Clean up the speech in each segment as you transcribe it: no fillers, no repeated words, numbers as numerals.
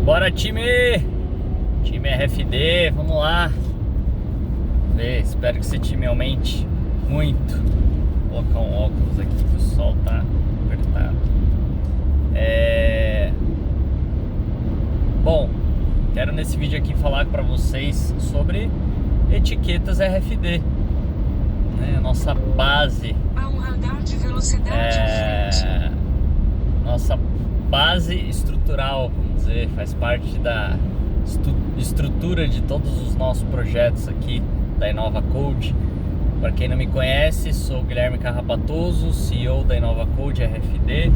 Bora, time! Time RFD, vamos lá. Espero que esse time aumente muito. Vou colocar um óculos aqui que o sol tá apertado. Bom, quero nesse vídeo aqui falar para vocês sobre etiquetas RFD, né? Nossa base. Há um radar de velocidade à frente. Nossa base estrutural, vamos dizer, faz parte da estrutura de todos os nossos projetos aqui da InovaCode. Para quem não me conhece, sou Guilherme Carrapatoso, CEO da InovaCode RFD,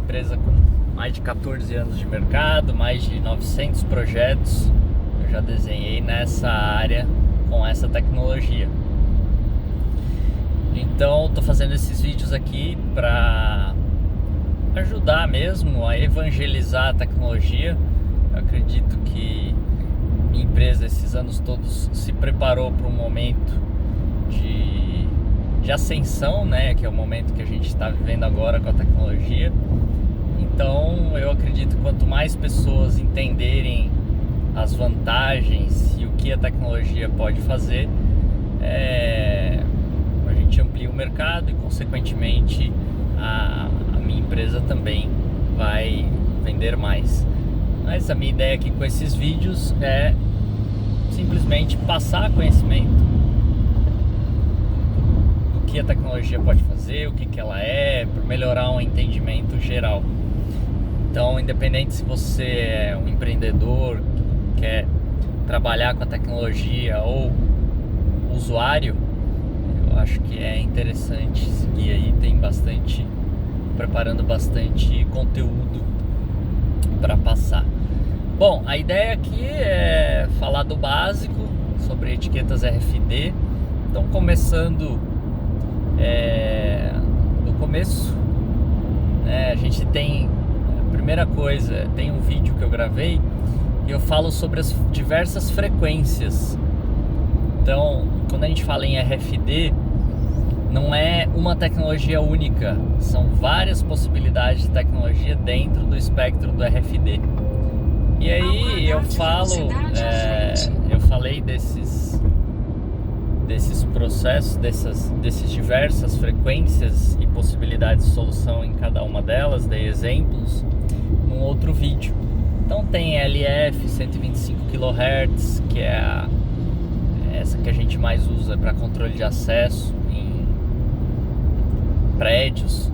empresa com mais de 14 anos de mercado, mais de 900 projetos eu já desenhei nessa área com essa tecnologia. Então estou fazendo esses vídeos aqui para ajudar mesmo a evangelizar a tecnologia. Eu acredito que minha empresa esses anos todos se preparou para um momento de ascensão, né? Que é o momento que a gente está vivendo agora com a tecnologia. Então eu acredito que quanto mais pessoas entenderem as vantagens e o que a tecnologia pode fazer, a gente amplia o mercado e consequentemente a minha empresa também vai vender mais. Mas a minha ideia aqui com esses vídeos é simplesmente passar conhecimento do que a tecnologia pode fazer, o que ela é, para melhorar um entendimento geral. Então, independente se você é um empreendedor que quer trabalhar com a tecnologia ou usuário, eu acho que é interessante seguir aí, preparando bastante conteúdo para passar. Bom, a ideia aqui é falar do básico sobre etiquetas RFD. Então, começando do começo, né, a gente tem, a primeira coisa, tem um vídeo que eu gravei e eu falo sobre as diversas frequências. Então, quando a gente fala em RFD, não é uma tecnologia única, são várias possibilidades de tecnologia dentro do espectro do RFD. E aí eu falei desses processos, desses diversas frequências e possibilidades de solução em cada uma delas, dei exemplos num outro vídeo. Então tem LF 125 kHz, que é essa que a gente mais usa para controle de acesso em prédios.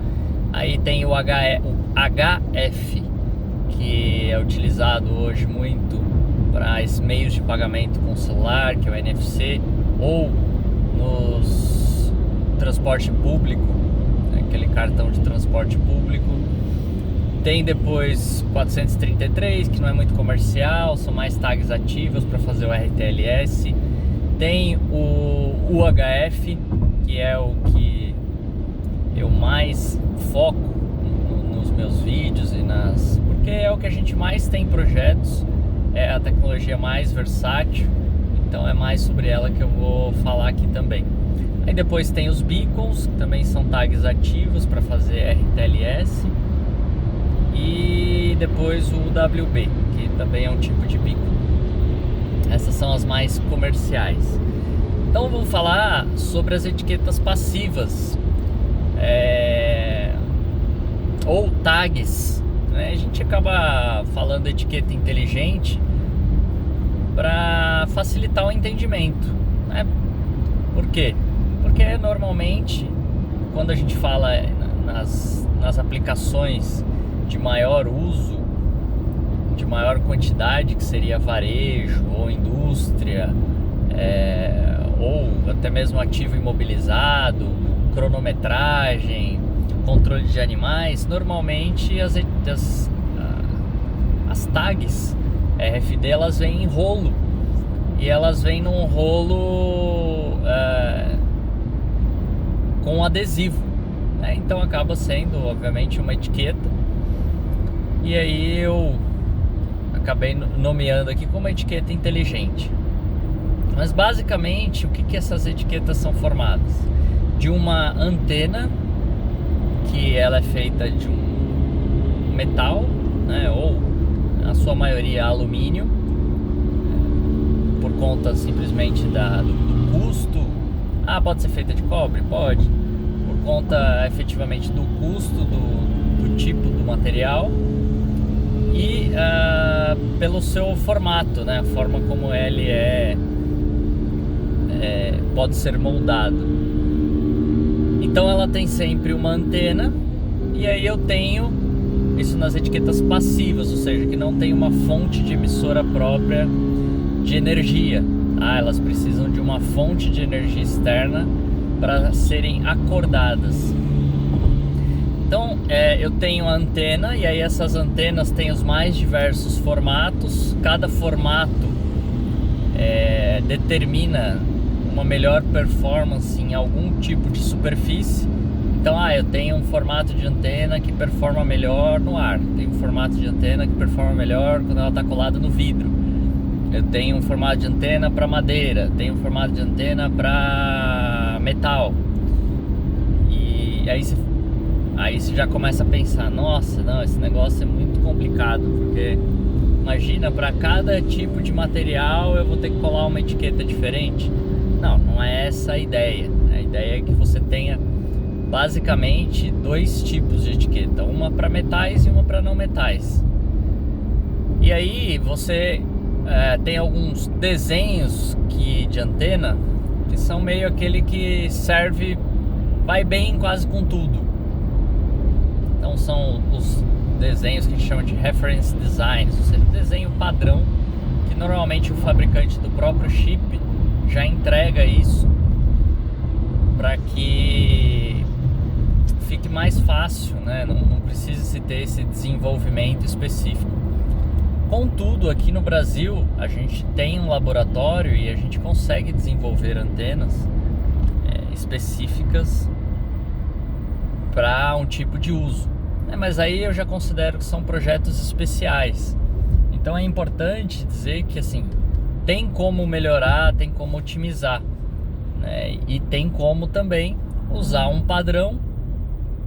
Aí tem o HF, que é utilizado hoje muito para meios de pagamento com celular, que é o NFC, ou nos transporte público, né, aquele cartão de transporte público. Tem depois 433, que não é muito comercial, são mais tags ativas para fazer o RTLS. Tem o UHF, que é o que eu mais foco nos meus vídeos porque é o que a gente mais tem projetos, é a tecnologia mais versátil, então é mais sobre ela que eu vou falar aqui também. Aí depois tem os beacons, que também são tags ativos para fazer RTLS, e depois o UWB, que também é um tipo de beacon. Essas são as mais comerciais. Então vamos falar sobre as etiquetas passivas, ou tags, né? A gente acaba falando etiqueta inteligente para facilitar o entendimento, né? Por quê? Porque normalmente quando a gente fala nas aplicações de maior uso, de maior quantidade, que seria varejo ou indústria, ou até mesmo ativo imobilizado, cronometragem, controle de animais, normalmente as tags RFD elas vêm em rolo, e elas vêm num rolo com adesivo, né? Então acaba sendo obviamente uma etiqueta, e aí eu acabei nomeando aqui como etiqueta inteligente. Mas basicamente o que essas etiquetas são formadas? De uma antena, que ela é feita de um metal, né, ou sua maioria alumínio, por conta simplesmente do custo. Pode ser feita de cobre? Pode. Por conta efetivamente do custo do tipo do material e pelo seu formato, né? A forma como ele pode ser moldado. Então ela tem sempre uma antena, e aí eu tenho isso nas etiquetas passivas, ou seja, que não tem uma fonte de emissora própria de energia. Elas precisam de uma fonte de energia externa para serem acordadas. Então eu tenho a antena, e aí essas antenas têm os mais diversos formatos. Cada formato determina uma melhor performance em algum tipo de superfície. Então eu tenho um formato de antena que performa melhor no ar, tenho um formato de antena que performa melhor quando ela está colada no vidro, eu tenho um formato de antena para madeira, tenho um formato de antena para metal. E aí você já começa a pensar, nossa, não, esse negócio é muito complicado, porque imagina, para cada tipo de material eu vou ter que colar uma etiqueta diferente. Não é essa a ideia. A ideia é que você tenha basicamente dois tipos de etiqueta, uma para metais e uma para não metais. E aí você tem alguns desenhos de antena que são meio aquele que vai bem quase com tudo. Então são os desenhos que a gente chama de reference designs, ou seja, desenho padrão, que normalmente o fabricante do próprio chip já entrega isso para que fique mais fácil, né? Não precisa se ter esse desenvolvimento específico. Contudo, aqui no Brasil a gente tem um laboratório e a gente consegue desenvolver antenas específicas para um tipo de uso, mas aí eu já considero que são projetos especiais. Então é importante dizer que assim, tem como melhorar, tem como otimizar, né? E tem como também usar um padrão.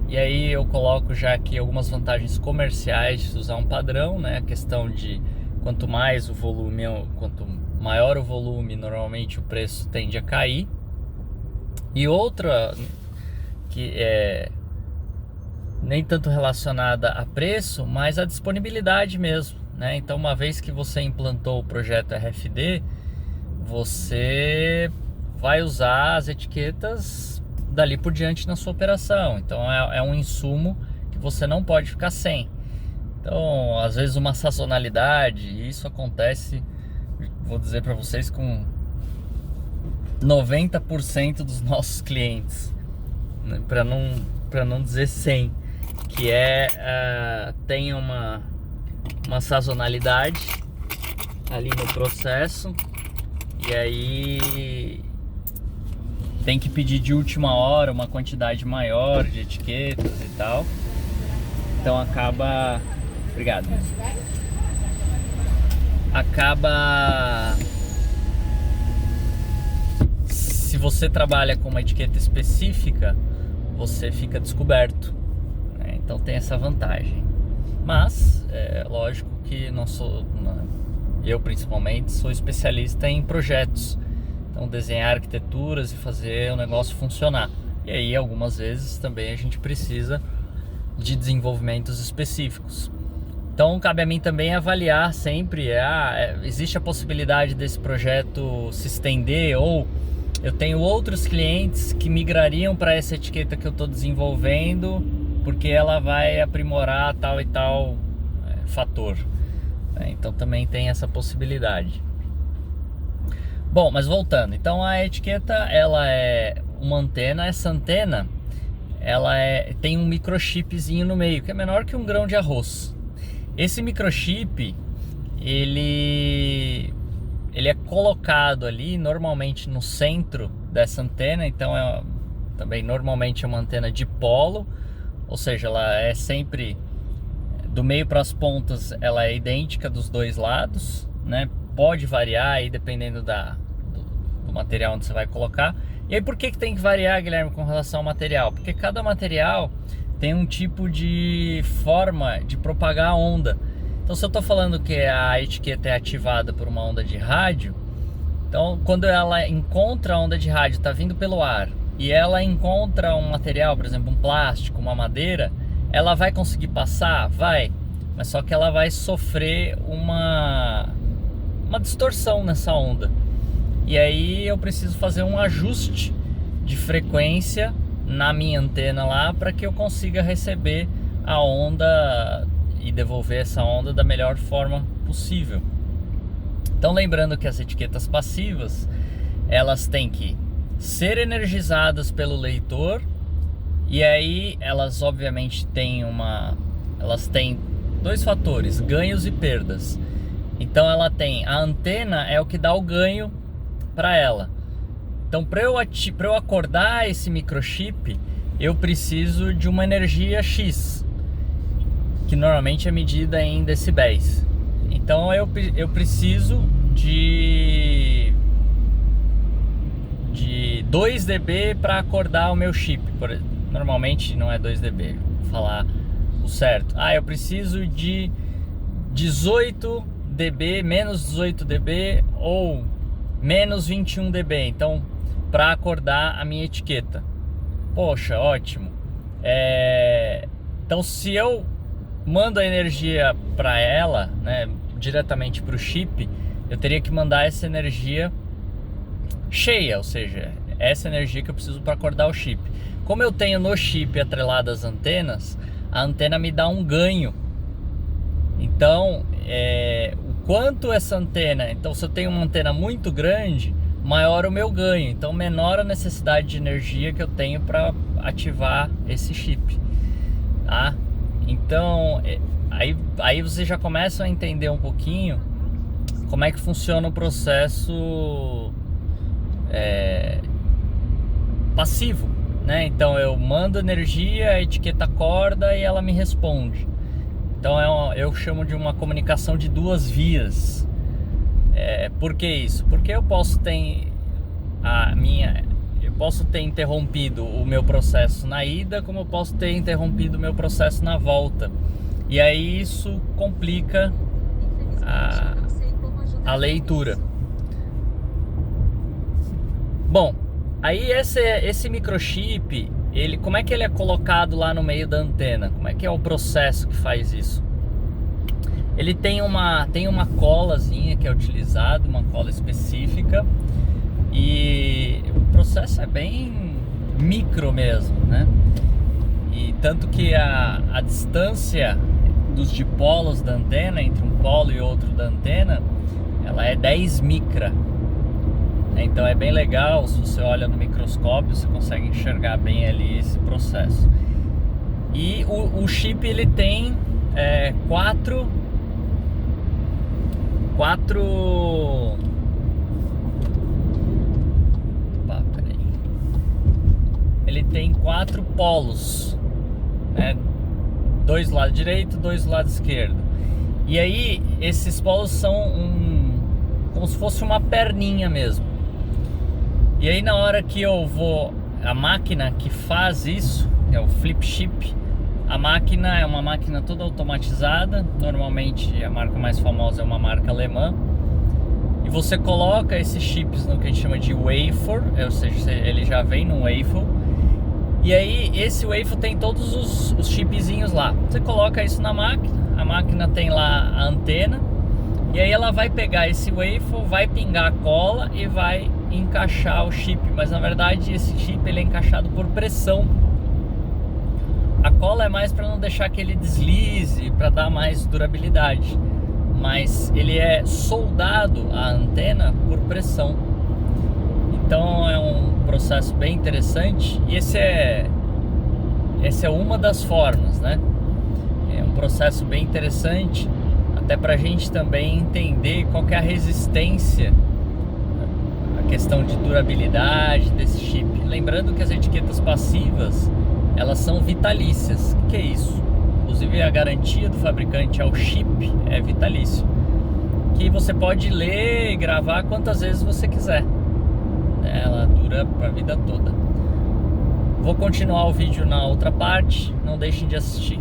E aí eu coloco já aqui algumas vantagens comerciais de usar um padrão, né? A questão de quanto mais o volume, quanto maior o volume, normalmente o preço tende a cair. E outra que é nem tanto relacionada a preço, mas a disponibilidade mesmo, né? Então, uma vez que você implantou o projeto RFD, você vai usar as etiquetas dali por diante na sua operação. Então é um insumo que você não pode ficar sem. Então, às vezes uma sazonalidade, e isso acontece, vou dizer para vocês, com 90% dos nossos clientes, né? Para não dizer 100%, que tem uma sazonalidade ali no processo, e aí tem que pedir de última hora uma quantidade maior de etiquetas e tal. Então acaba... Obrigado. Se você trabalha com uma etiqueta específica, você fica descoberto, né? Então tem essa vantagem. Mas é lógico que eu principalmente sou especialista em projetos. Então desenhar arquiteturas e fazer o negócio funcionar. E aí algumas vezes também a gente precisa de desenvolvimentos específicos. Então cabe a mim também avaliar sempre, existe a possibilidade desse projeto se estender, ou eu tenho outros clientes que migrariam para essa etiqueta que eu estou desenvolvendo, porque ela vai aprimorar tal e tal fator. Então também tem essa possibilidade. Bom, mas voltando, então a etiqueta, ela é uma antena. Essa antena, ela tem um microchipzinho no meio, que é menor que um grão de arroz. Esse microchip, ele é colocado ali normalmente no centro dessa antena. Então também normalmente é uma antena dipolo, ou seja, ela é sempre do meio para as pontas, ela é idêntica dos dois lados, né? Pode variar aí dependendo do material onde você vai colocar. E aí por que tem que variar, Guilherme, com relação ao material? Porque cada material tem um tipo de forma de propagar a onda. Então, se eu estou falando que a etiqueta é ativada por uma onda de rádio, então quando ela encontra a onda de rádio, está vindo pelo ar, e ela encontra um material, por exemplo, um plástico, uma madeira, ela vai conseguir passar? Vai, mas só que ela vai sofrer uma distorção nessa onda. E aí eu preciso fazer um ajuste de frequência na minha antena lá para que eu consiga receber a onda e devolver essa onda da melhor forma possível. Então, lembrando que as etiquetas passivas, elas têm que ser energizadas pelo leitor, e aí elas obviamente elas têm dois fatores, ganhos e perdas. Então a antena é o que dá o ganho para ela. Então, para eu acordar esse microchip, eu preciso de uma energia X, que normalmente é medida em decibéis. Então eu preciso de 2 dB para acordar o meu chip. Normalmente não é 2 dB, vou falar o certo. Eu preciso de 18 dB, menos 18 dB ou menos 21 dB. Então, para acordar a minha etiqueta. Poxa, ótimo. Então, se eu mando a energia para ela, né, diretamente para o chip, eu teria que mandar essa energia cheia, ou seja, essa energia que eu preciso para acordar o chip. Como eu tenho no chip atreladas as antenas, a antena me dá um ganho. Então, o quanto essa antena... Então, se eu tenho uma antena muito grande, maior o meu ganho. Então, menor a necessidade de energia que eu tenho para ativar esse chip. Tá? Então, aí vocês já começam a entender um pouquinho como é que funciona o processo passivo, né? Então eu mando energia, a etiqueta acorda e ela me responde. Então eu chamo de uma comunicação de 2 vias. Por que isso? Porque eu posso ter interrompido o meu processo na ida, como eu posso ter interrompido o meu processo na volta. E aí isso complica a leitura. Bom, aí esse microchip, como é que ele é colocado lá no meio da antena? Como é que é o processo que faz isso? Ele tem uma colazinha que é utilizada, uma cola específica, e o processo é bem micro mesmo, né? E tanto que a distância dos dipolos da antena, entre um polo e outro da antena, ela é 10 micra. Então é bem legal, se você olha no microscópio, você consegue enxergar bem ali esse processo. E o chip, ele tem 4 ele tem 4 polos, né? 2 do lado direito, 2 do lado esquerdo. E aí esses polos são como se fosse uma perninha mesmo. E aí na hora que a máquina que faz isso, é o flip chip, a máquina é uma máquina toda automatizada. Normalmente a marca mais famosa é uma marca alemã. E você coloca esses chips no que a gente chama de wafer, ou seja, ele já vem no wafer. E aí esse wafer tem todos os chipzinhos lá. Você coloca isso na máquina, a máquina tem lá a antena, e aí ela vai pegar esse wafer, vai pingar a cola e vai encaixar o chip. Mas na verdade esse chip, ele é encaixado por pressão. A cola é mais para não deixar que ele deslize, para dar mais durabilidade. Mas ele é soldado à antena por pressão. Então é um processo bem interessante. E essa é uma das formas, né? É um processo bem interessante, até para a gente também entender qual que é a resistência, a questão de durabilidade desse chip. Lembrando que as etiquetas passivas, elas são vitalícias. O que é isso? Inclusive a garantia do fabricante ao chip é vitalício, que você pode ler e gravar quantas vezes você quiser. Ela dura para a vida toda. Vou continuar o vídeo na outra parte, não deixem de assistir.